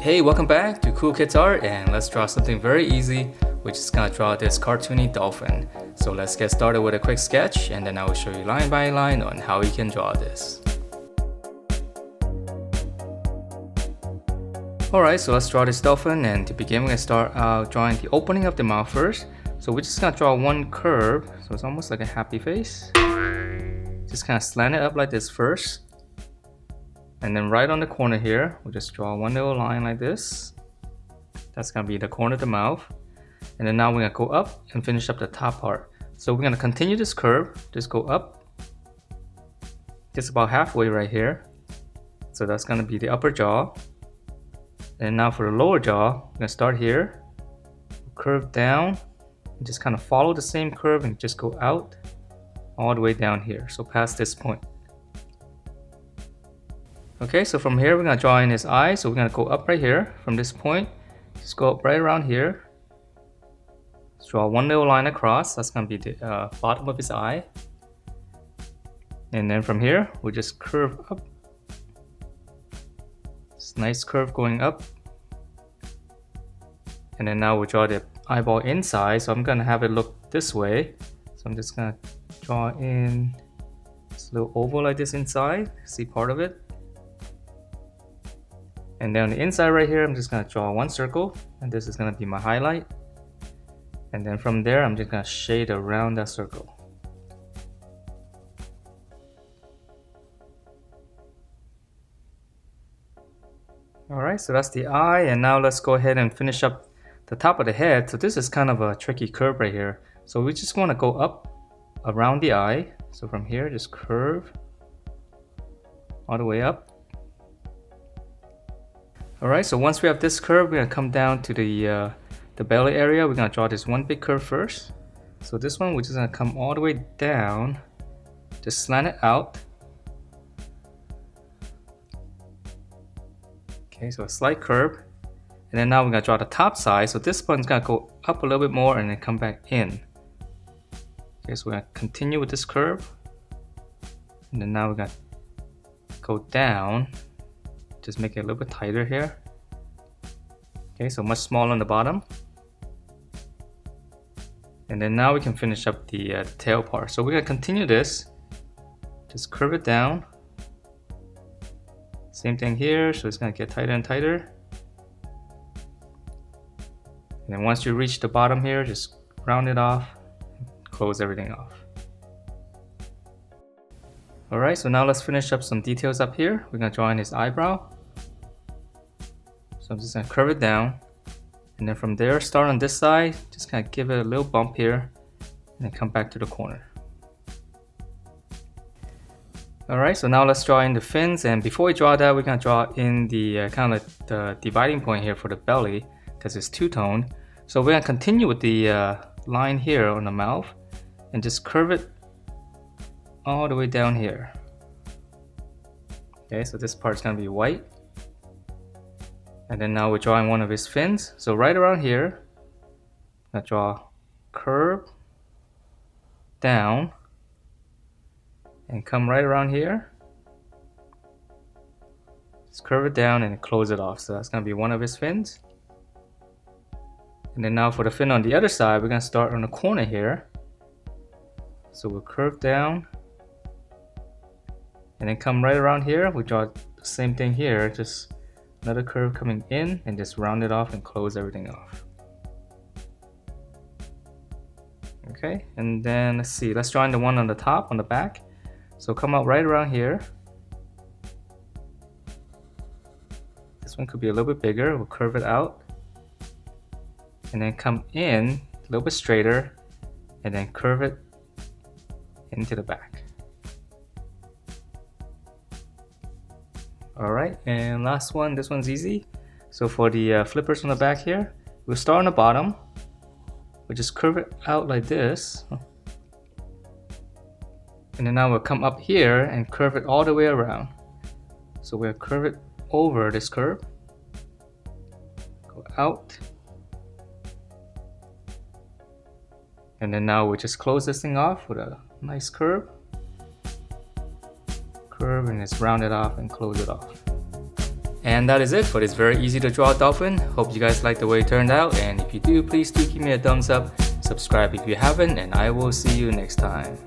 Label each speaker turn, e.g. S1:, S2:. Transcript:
S1: Hey, welcome back to Cool Kids Art, and let's draw something very easy. We're just gonna draw this cartoony dolphin. So let's get started with a quick sketch, and then I will show you line by line on how you can draw this. Alright, so let's draw this dolphin, and to begin we're gonna start drawing the opening of the mouth first. So we're just gonna draw one curve, so it's almost like a happy face. Just kind of slant it up like this first. And then right on the corner here, we'll just draw one little line like this. That's gonna be the corner of the mouth. And then now we're gonna go up and finish up the top part. So we're gonna continue this curve, just go up. Just about halfway right here. So that's gonna be the upper jaw. And now for the lower jaw, we're gonna start here, curve down, and just kind of follow the same curve and just go out all the way down here. So past this point. Okay, so from here we're gonna draw in his eye. So we're gonna go up right here from this point. Just go up right around here. Let's draw one little line across. That's gonna be the bottom of his eye. And then from here we'll just curve up. This nice curve going up. And then now we'll draw the eyeball inside. So I'm gonna have it look this way. So I'm just gonna draw in this little oval like this inside. See part of it. And then on the inside right here, I'm just gonna draw one circle, and this is gonna be my highlight. And then from there, I'm just gonna shade around that circle. Alright, so that's the eye, and now let's go ahead and finish up the top of the head. So this is kind of a tricky curve right here. So we just wanna go up around the eye. So from here, just curve all the way up. Alright, so once we have this curve, we're gonna come down to the belly area. We're gonna draw this one big curve first. So this one, we're just gonna come all the way down, just slant it out. Okay, so a slight curve. And then now we're gonna draw the top side. So this one's gonna go up a little bit more and then come back in. Okay, so we're gonna continue with this curve. And then now we're gonna go down. Just make it a little bit tighter here. Okay, so much smaller on the bottom. And then now we can finish up the tail part. So we're gonna continue this. Just curve it down. Same thing here, so it's gonna get tighter and tighter. And then once you reach the bottom here, just round it off, close everything off. Alright, so now let's finish up some details up here. We're gonna draw in his eyebrow. So I'm just gonna curve it down. And then from there, start on this side, just kind of give it a little bump here, and then come back to the corner. Alright, so now let's draw in the fins, and before we draw that, we're gonna draw in the kind of like the dividing point here for the belly, because it's two-toned. So we're gonna continue with the line here on the mouth, and just curve it all the way down here. Okay, so this part's gonna be white. And then now we're drawing one of his fins. So right around here, I'm gonna draw curve down and come right around here. Just curve it down and close it off. So that's gonna be one of his fins. And then now for the fin on the other side, we're gonna start on the corner here. So we'll curve down and then come right around here. We draw the same thing here, just another curve coming in, and just round it off and close everything off. Okay, and then let's see, let's draw in the one on the top, on the back. So come out right around here. This one could be a little bit bigger. We'll curve it out. And then come in a little bit straighter, and then curve it into the back. Alright, and last one, this one's easy. So for the flippers on the back here, we'll start on the bottom. We'll just curve it out like this. And then now we'll come up here and curve it all the way around. So we'll curve it over this curve. Go out. And then now we'll just close this thing off with a nice curve. Curve and just round it off and close it off. And that is it for this very easy to draw dolphin. Hope you guys like the way it turned out, and if you do, please do give me a thumbs up, subscribe if you haven't, and I will see you next time.